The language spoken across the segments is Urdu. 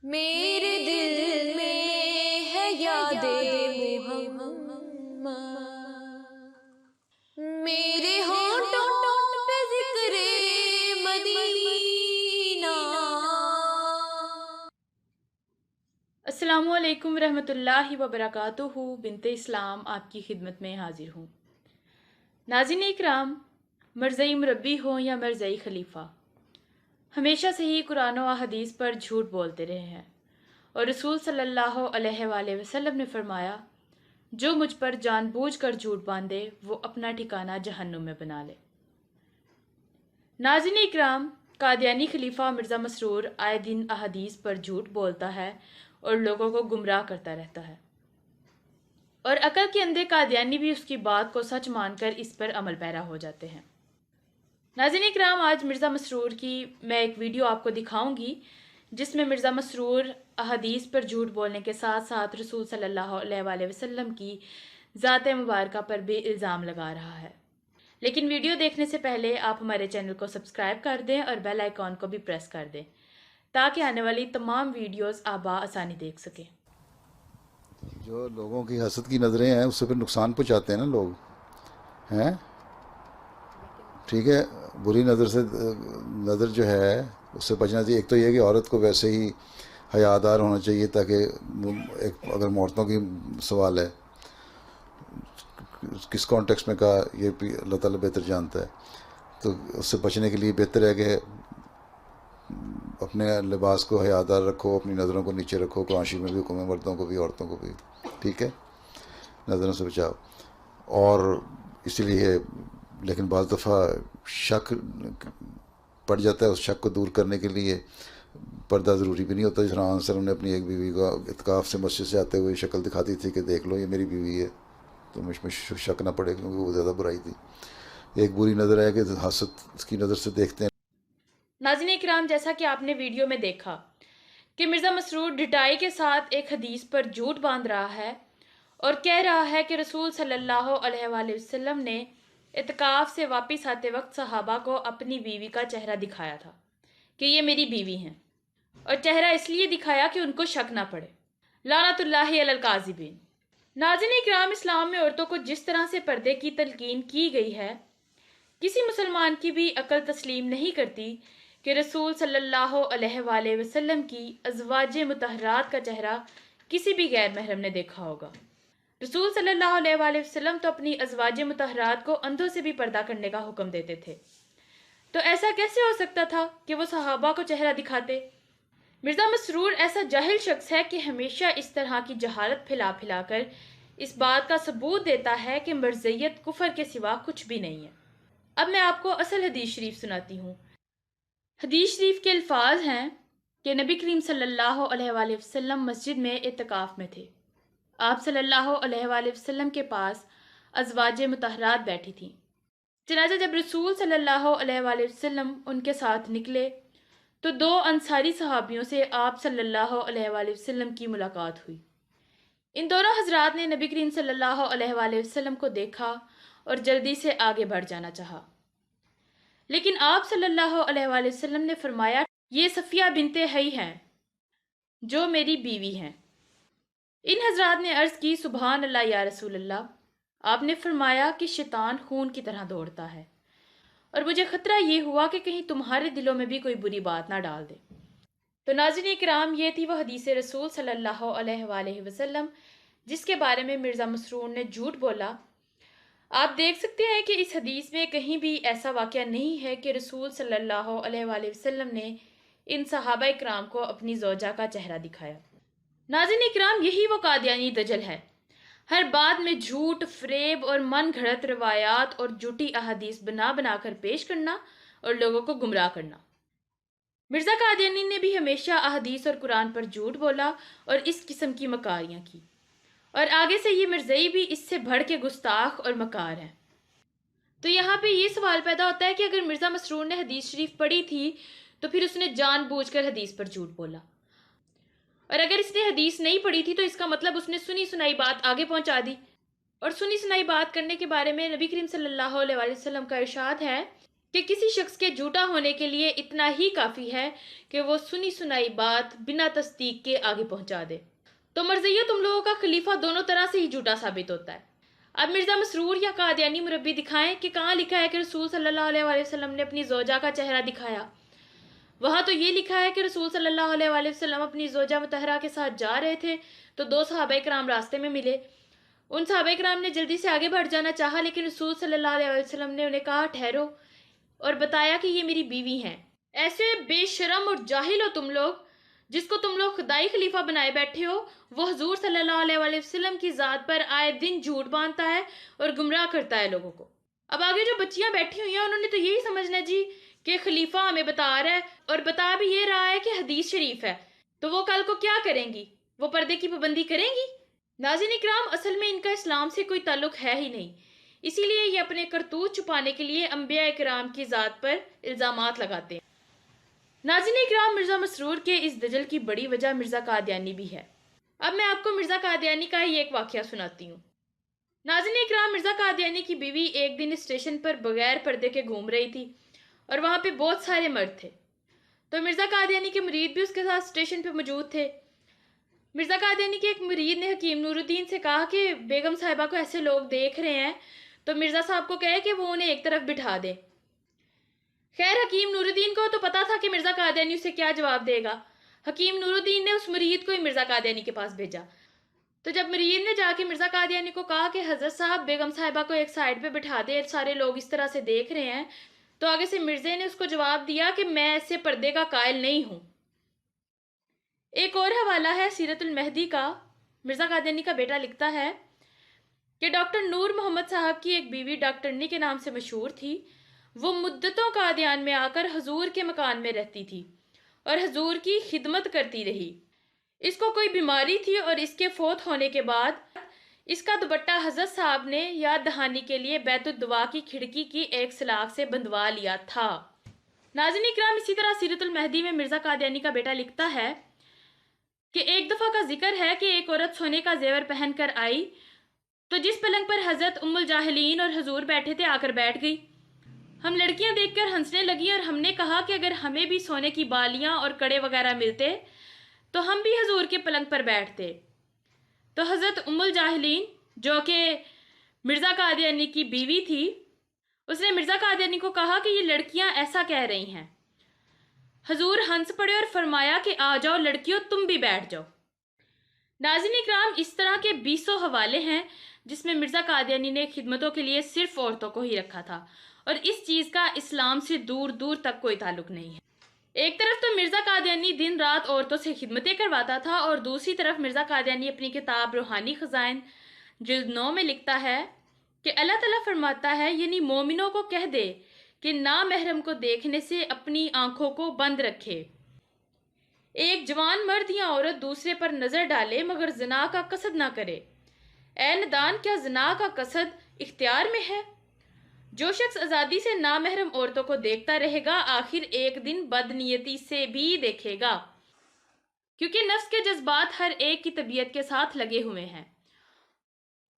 میرے دل میں ہے یاد محمد، میرے ہونٹوں پہ ذکر مدینہ۔ السلام علیکم ورحمۃ اللہ وبرکاتہ۔ بنت اسلام آپ کی خدمت میں حاضر ہوں۔ ناظرین اکرام، مرزئی مربی ہوں یا مرزئی خلیفہ، ہمیشہ سے ہی قرآن و حدیث پر جھوٹ بولتے رہے ہیں، اور رسول صلی اللہ علیہ وآلہ وسلم نے فرمایا، جو مجھ پر جان بوجھ کر جھوٹ باندھے وہ اپنا ٹھکانہ جہنم میں بنا لے۔ ناظرین اکرام، قادیانی خلیفہ مرزا مسرور آئے دن احادیث پر جھوٹ بولتا ہے اور لوگوں کو گمراہ کرتا رہتا ہے، اور عقل کے اندھے قادیانی بھی اس کی بات کو سچ مان کر اس پر عمل پیرا ہو جاتے ہیں۔ ناظرین اکرام، آج مرزا مسرور کی میں ایک ویڈیو آپ کو دکھاؤں گی جس میں مرزا مسرور احادیث پر جھوٹ بولنے کے ساتھ ساتھ رسول صلی اللہ علیہ وآلہ وسلم کی ذات مبارکہ پر بھی الزام لگا رہا ہے۔ لیکن ویڈیو دیکھنے سے پہلے آپ ہمارے چینل کو سبسکرائب کر دیں اور بیل آئیکن کو بھی پریس کر دیں تاکہ آنے والی تمام ویڈیوز آپ بآسانی دیکھ سکیں۔ جو لوگوں کی حسد کی نظریں ہیں اس سے پھر نقصان پہنچاتے ہیں نا لوگ، ہیں ٹھیک ہے۔ بری نظر سے نظر جو ہے اس سے بچنا چاہیے۔ ایک تو یہ کہ عورت کو ویسے ہی حیادار ہونا چاہیے، تاکہ اگر عورتوں کی سوال ہے کس کانٹیکس میں کہا یہ بھی اللہ تعالیٰ بہتر جانتا ہے، تو اس سے بچنے کے لیے بہتر ہے کہ اپنے لباس کو حیادار رکھو، اپنی نظروں کو نیچے رکھو، معاشی میں بھی حکم ہے مردوں کو بھی عورتوں کو بھی، ٹھیک ہے، نظروں سے بچاؤ۔ اور اسی لیے لیکن بعض دفعہ شک پڑ جاتا ہے، اس شک کو دور کرنے کے لیے پردہ ضروری بھی نہیں ہوتا۔ جس طرح علیہ وسلم نے اپنی ایک بیوی کو اعتکاف سے مسجد سے آتے ہوئے شکل دکھاتی تھی کہ دیکھ لو یہ میری بیوی ہے، تو مجھ میں شک نہ پڑے، کیونکہ وہ زیادہ برائی تھی۔ ایک بری نظر ہے کہ حسد کی نظر سے دیکھتے ہیں۔ ناظرین اکرام، جیسا کہ آپ نے ویڈیو میں دیکھا کہ مرزا مسرور ڈٹائی کے ساتھ ایک حدیث پر جھوٹ باندھ رہا ہے اور کہہ رہا ہے کہ رسول صلی اللہ علیہ وآلہ وسلم نے اعتکاف سے واپس آتے وقت صحابہ کو اپنی بیوی کا چہرہ دکھایا تھا کہ یہ میری بیوی ہیں، اور چہرہ اس لیے دکھایا کہ ان کو شک نہ پڑے۔ لعنت اللہ علی الکاذبین۔ ناظرین اکرام، اسلام میں عورتوں کو جس طرح سے پردے کی تلقین کی گئی ہے، کسی مسلمان کی بھی عقل تسلیم نہیں کرتی کہ رسول صلی اللہ علیہ وآلہ وسلم کی ازواج مطہرات کا چہرہ کسی بھی غیر محرم نے دیکھا ہوگا۔ رسول صلی اللہ علیہ وآلہ وسلم تو اپنی ازواج مطہرات کو اندھوں سے بھی پردہ کرنے کا حکم دیتے تھے، تو ایسا کیسے ہو سکتا تھا کہ وہ صحابہ کو چہرہ دکھاتے؟ مرزا مسرور ایسا جاہل شخص ہے کہ ہمیشہ اس طرح کی جہالت پھیلا پھیلا کر اس بات کا ثبوت دیتا ہے کہ مرزیت کفر کے سوا کچھ بھی نہیں ہے۔ اب میں آپ کو اصل حدیث شریف سناتی ہوں۔ حدیث شریف کے الفاظ ہیں کہ نبی کریم صلی اللہ علیہ وآلہ وسلم مسجد میں اعتکاف میں تھے۔ آپ صلی اللہ علیہ وآلہ وسلم کے پاس ازواج مطہرات بیٹھی تھیں۔ چنانچہ جب رسول صلی اللہ علیہ وآلہ وسلم ان کے ساتھ نکلے تو دو انصاری صحابیوں سے آپ صلی اللہ علیہ وآلہ وسلم کی ملاقات ہوئی۔ ان دونوں حضرات نے نبی کریم صلی اللہ علیہ وآلہ وسلم کو دیکھا اور جلدی سے آگے بڑھ جانا چاہا، لیکن آپ صلی اللہ علیہ وآلہ وسلم نے فرمایا، یہ صفیہ بنت حی ہیں جو میری بیوی ہیں۔ ان حضرات نے عرض کی، سبحان اللہ یا رسول اللہ۔ آپ نے فرمایا کہ شیطان خون کی طرح دوڑتا ہے، اور مجھے خطرہ یہ ہوا کہ کہیں تمہارے دلوں میں بھی کوئی بری بات نہ ڈال دے۔ تو ناظرین کرام، یہ تھی وہ حدیث رسول صلی اللہ علیہ وآلہ وسلم جس کے بارے میں مرزا مسرور نے جھوٹ بولا۔ آپ دیکھ سکتے ہیں کہ اس حدیث میں کہیں بھی ایسا واقعہ نہیں ہے کہ رسول صلی اللہ علیہ وآلہ وسلم نے ان صحابہ اکرام کو اپنی زوجہ کا چہرہ دکھایا۔ ناظرین اکرام، یہی وہ قادیانی دجل ہے، ہر بات میں جھوٹ، فریب اور من گھڑت روایات اور جھوٹی احادیث بنا بنا کر پیش کرنا اور لوگوں کو گمراہ کرنا۔ مرزا قادیانی نے بھی ہمیشہ احادیث اور قرآن پر جھوٹ بولا اور اس قسم کی مکاریاں کی، اور آگے سے یہ مرزئی بھی اس سے بڑھ کے گستاخ اور مکار ہیں۔ تو یہاں پہ یہ سوال پیدا ہوتا ہے کہ اگر مرزا مسرور نے حدیث شریف پڑھی تھی تو پھر اس نے جان بوجھ کر حدیث پر جھوٹ بولا، اور اگر اس نے حدیث نہیں پڑھی تھی تو اس کا مطلب اس نے سنی سنائی بات آگے پہنچا دی، اور سنی سنائی بات کرنے کے بارے میں نبی کریم صلی اللہ علیہ وآلہ وسلم کا ارشاد ہے کہ کسی شخص کے جھوٹا ہونے کے لیے اتنا ہی کافی ہے کہ وہ سنی سنائی بات بنا تصدیق کے آگے پہنچا دے۔ تو مرزیوں، تم لوگوں کا خلیفہ دونوں طرح سے ہی جھوٹا ثابت ہوتا ہے۔ اب مرزا مسرور یا قادیانی مربی دکھائیں کہ کہاں لکھا ہے کہ رسول صلی اللہ علیہ وآلہ وسلم نے اپنی زوجہ کا چہرہ دکھایا۔ وہاں تو یہ لکھا ہے کہ رسول صلی اللہ علیہ وآلہ وسلم اپنی زوجہ مطہرہ کے ساتھ جا رہے تھے تو 2 صحابہ کرام راستے میں ملے۔ ان صحابہ کرام نے جلدی سے آگے بڑھ جانا چاہا، لیکن رسول صلی اللہ علیہ وآلہ وسلم نے انہیں کہا ٹھہرو، اور بتایا کہ یہ میری بیوی ہیں۔ ایسے بے شرم اور جاہل ہو تم لوگ، جس کو تم لوگ خدائی خلیفہ بنائے بیٹھے ہو، وہ حضور صلی اللہ علیہ وآلہ وسلم کی ذات پر آئے دن جھوٹ باندھتا ہے اور گمراہ کرتا ہے لوگوں کو۔ اب آگے جو بچیاں بیٹھی ہوئی ہیں انہوں نے تو یہی سمجھنا جی کہ خلیفہ ہمیں بتا رہا ہے، اور بتا بھی یہ رہا ہے کہ حدیث شریف ہے، تو وہ کل کو کیا کریں گی؟ وہ پردے کی پابندی کریں گی؟ ناظرین اکرام، اصل میں ان کا اسلام سے کوئی تعلق ہے ہی نہیں، اسی لیے یہ اپنے کرتوت چھپانے کے لیے انبیاء کرام کی ذات پر الزامات لگاتے ہیں۔ ناظرین اکرام، مرزا مسرور کے اس دجل کی بڑی وجہ مرزا قادیانی بھی ہے۔ اب میں آپ کو مرزا قادیانی کا ہی ایک واقعہ سناتی ہوں۔ ناظرین اکرام، مرزا قادیانی کی بیوی ایک دن اسٹیشن پر بغیر پردے کے گھوم رہی تھی اور وہاں پہ بہت سارے مرد تھے، تو مرزا قادیانی کے مرید بھی اس کے ساتھ اسٹیشن پہ موجود تھے۔ مرزا قادیانی کے ایک مرید نے حکیم نور الدین سے کہا کہ بیگم صاحبہ کو ایسے لوگ دیکھ رہے ہیں تو مرزا صاحب کو کہے کہ وہ انہیں ایک طرف بٹھا دے۔ خیر، حکیم نور الدین کو تو پتا تھا کہ مرزا قادیانی اسے کیا جواب دے گا۔ حکیم نور الدین نے اس مرید کو ہی مرزا قادیانی کے پاس بھیجا۔ تو جب مرید نے جا کے مرزا قادیانی کو کہا کہ حضرت صاحب بیگم صاحبہ کو ایک سائڈ پہ بٹھا دے، سارے لوگ اس طرح سے دیکھ رہے ہیں، تو آگے سے مرزے نے اس کو جواب دیا کہ میں ایسے پردے کا قائل نہیں ہوں۔ ایک اور حوالہ ہے سیرت المہدی کا۔ مرزا قادیانی کا بیٹا لکھتا ہے کہ ڈاکٹر نور محمد صاحب کی ایک بیوی ڈاکٹرنی کے نام سے مشہور تھی۔ وہ مدتوں قادیان میں آ کر حضور کے مکان میں رہتی تھی اور حضور کی خدمت کرتی رہی۔ اس کو کوئی بیماری تھی اور اس کے فوت ہونے کے بعد اس کا دوپٹہ حضرت صاحب نے یاد دہانی کے لیے بیت الدعا کی کھڑکی کی ایک سلاخ سے بندھوا لیا تھا۔ ناظرین اکرام، اسی طرح سیرت المہدی میں مرزا قادیانی کا بیٹا لکھتا ہے کہ ایک دفعہ کا ذکر ہے کہ ایک عورت سونے کا زیور پہن کر آئی تو جس پلنگ پر حضرت ام الجاہلین اور حضور بیٹھے تھے آ کر بیٹھ گئی۔ ہم لڑکیاں دیکھ کر ہنسنے لگیں اور ہم نے کہا کہ اگر ہمیں بھی سونے کی بالیاں اور کڑے وغیرہ ملتے تو ہم بھی حضور کے پلنگ پر بیٹھتے۔ تو حضرت ام الجاہلین، جو کہ مرزا قادیانی کی بیوی تھی، اس نے مرزا قادیانی کو کہا کہ یہ لڑکیاں ایسا کہہ رہی ہیں۔ حضور ہنس پڑے اور فرمایا کہ آ جاؤ لڑکیوں، تم بھی بیٹھ جاؤ۔ ناظرین اکرام، اس طرح کے 20 حوالے ہیں جس میں مرزا قادیانی نے خدمتوں کے لیے صرف عورتوں کو ہی رکھا تھا، اور اس چیز کا اسلام سے دور دور تک کوئی تعلق نہیں ہے۔ ایک طرف تو مرزا قادیانی دن رات عورتوں سے خدمتیں کرواتا تھا، اور دوسری طرف مرزا قادیانی اپنی کتاب روحانی خزائن جلد 9 میں لکھتا ہے کہ اللہ تعالیٰ فرماتا ہے، یعنی مومنوں کو کہہ دے کہ نامحرم کو دیکھنے سے اپنی آنکھوں کو بند رکھے۔ ایک جوان مرد یا عورت دوسرے پر نظر ڈالے مگر زنا کا قصد نہ کرے۔ اے ندان، کیا زنا کا قصد اختیار میں ہے؟ جو شخص آزادی سے نامحرم عورتوں کو دیکھتا رہے گا آخر ایک دن بدنیتی سے بھی دیکھے گا، کیونکہ نفس کے جذبات ہر ایک کی طبیعت کے ساتھ لگے ہوئے ہیں،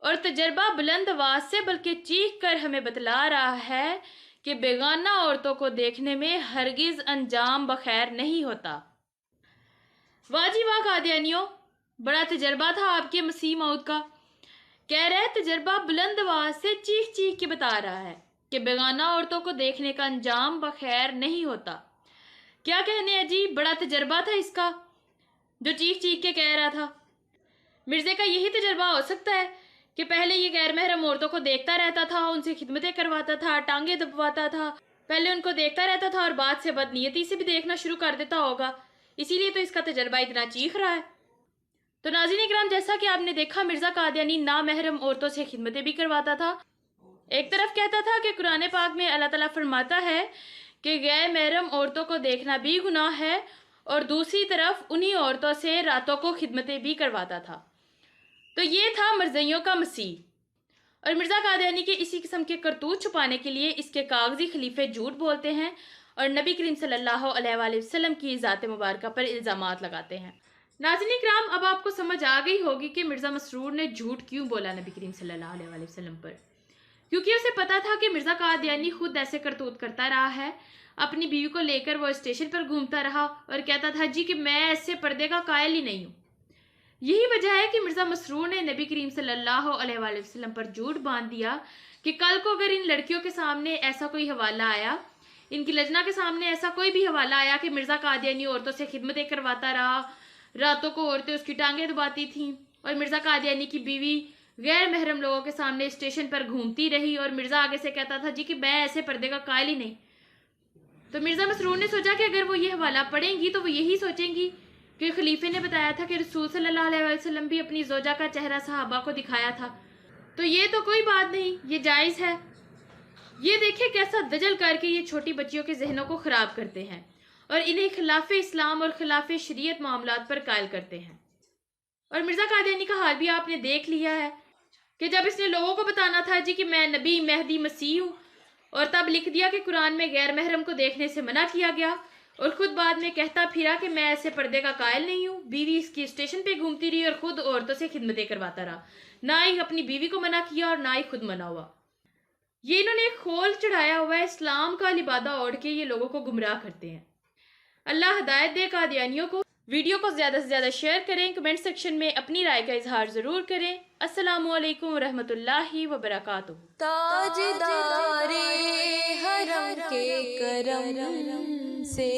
اور تجربہ بلند آواز سے بلکہ چیخ کر ہمیں بتلا رہا ہے کہ بیگانہ عورتوں کو دیکھنے میں ہرگز انجام بخیر نہیں ہوتا۔ واہ جی واہ قادیانیوں، بڑا تجربہ تھا آپ کے مسیح موعود کا۔ کہہ رہے تجربہ بلند آواز سے چیخ چیخ کے بتا رہا ہے کہ بیگانہ عورتوں کو دیکھنے کا انجام بخیر نہیں ہوتا۔ کیا کہنے ہیں جی، بڑا تجربہ تھا اس کا جو چیخ چیخ کے کہہ رہا تھا۔ مرزے کا یہی تجربہ ہو سکتا ہے کہ پہلے یہ غیر محرم عورتوں کو دیکھتا رہتا تھا، ان سے خدمتیں کرواتا تھا، ٹانگیں دبواتا تھا، پہلے ان کو دیکھتا رہتا تھا اور بعد سے بدنیتی سے بھی دیکھنا شروع کر دیتا ہوگا، اسی لیے تو اس کا تجربہ اتنا چیخ رہا ہے۔ تو ناظرین اکرام، جیسا کہ آپ نے دیکھا، مرزا قادیانی نامحرم عورتوں سے خدمتیں بھی کرواتا تھا۔ ایک طرف کہتا تھا کہ قرآن پاک میں اللہ تعالیٰ فرماتا ہے کہ غیر محرم عورتوں کو دیکھنا بھی گناہ ہے، اور دوسری طرف انہی عورتوں سے راتوں کو خدمتیں بھی کرواتا تھا۔ تو یہ تھا مرزائیوں کا مسیح، اور مرزا قادیانی کے اسی قسم کے کرتوت چھپانے کے لیے اس کے کاغذی خلیفے جھوٹ بولتے ہیں اور نبی کریم صلی اللہ علیہ وآلہ وسلم کی ذات مبارکہ پر الزامات لگاتے ہیں۔ ناظرین اکرام، اب آپ کو سمجھ آ گئی ہوگی کہ مرزا مسرور نے جھوٹ کیوں بولا نبی کریم صلی اللہ علیہ وآلہ وسلم پر۔ کیونکہ اسے پتا تھا کہ مرزا قادیانی خود ایسے کرتوت کرتا رہا ہے. اپنی بیوی کو لے کر وہ اسٹیشن پر گھومتا رہا اور کہتا تھا جی کہ میں ایسے پردے کا قائل ہی نہیں ہوں. یہی وجہ ہے کہ مرزا مسرور نے نبی کریم صلی اللہ علیہ وآلہ وسلم پر جھوٹ باندھ دیا کہ کل کو اگر ان لڑکیوں کے سامنے ایسا کوئی حوالہ آیا، ان کی لجنہ کے سامنے ایسا کوئی بھی حوالہ آیا کہ مرزا قادیانی عورتوں سے خدمتیں کرواتا رہا، راتوں کو عورتیں اس کی ٹانگیں دباتی تھیں اور مرزا قادیانی کی بیوی غیر محرم لوگوں کے سامنے اسٹیشن پر گھومتی رہی اور مرزا آگے سے کہتا تھا جی کہ میں ایسے پردے کا قائل ہی نہیں، تو مرزا مسرور نے سوچا کہ اگر وہ یہ حوالہ پڑھیں گی تو وہ یہی سوچیں گی کہ خلیفے نے بتایا تھا کہ رسول صلی اللہ علیہ وسلم بھی اپنی زوجہ کا چہرہ صحابہ کو دکھایا تھا، تو یہ تو کوئی بات نہیں، یہ جائز ہے. یہ دیکھیں کیسا دجل کر کے یہ چھوٹی بچیوں کے ذہنوں کو خراب کرتے ہیں اور انہیں خلاف اسلام اور خلاف شریعت معاملات پر قائل کرتے ہیں. اور مرزا قادیانی کا حال بھی آپ نے دیکھ لیا ہے کہ جب اس نے لوگوں کو بتانا تھا جی کہ میں نبی مہدی مسیح ہوں، اور تب لکھ دیا کہ قرآن میں غیر محرم کو دیکھنے سے منع کیا گیا، اور خود بعد میں کہتا پھرا کہ میں ایسے پردے کا قائل نہیں ہوں. بیوی اس کی اسٹیشن پہ گھومتی رہی اور خود عورتوں سے خدمتیں کرواتا رہا، نہ ہی اپنی بیوی کو منع کیا اور نہ ہی خود منع ہوا. یہ انہوں نے ایک خول چڑھایا ہوا ہے، اسلام کا لبادہ اوڑھ کے یہ لوگوں کو گمراہ کرتے ہیں. اللہ ہدایت دے قادیانیوں کو. ویڈیو کو زیادہ سے زیادہ شیئر کریں، کمنٹ سیکشن میں اپنی رائے کا اظہار ضرور کریں. السلام علیکم ورحمۃ اللہ وبرکاتہ. تاجدار حرم کے کرم سے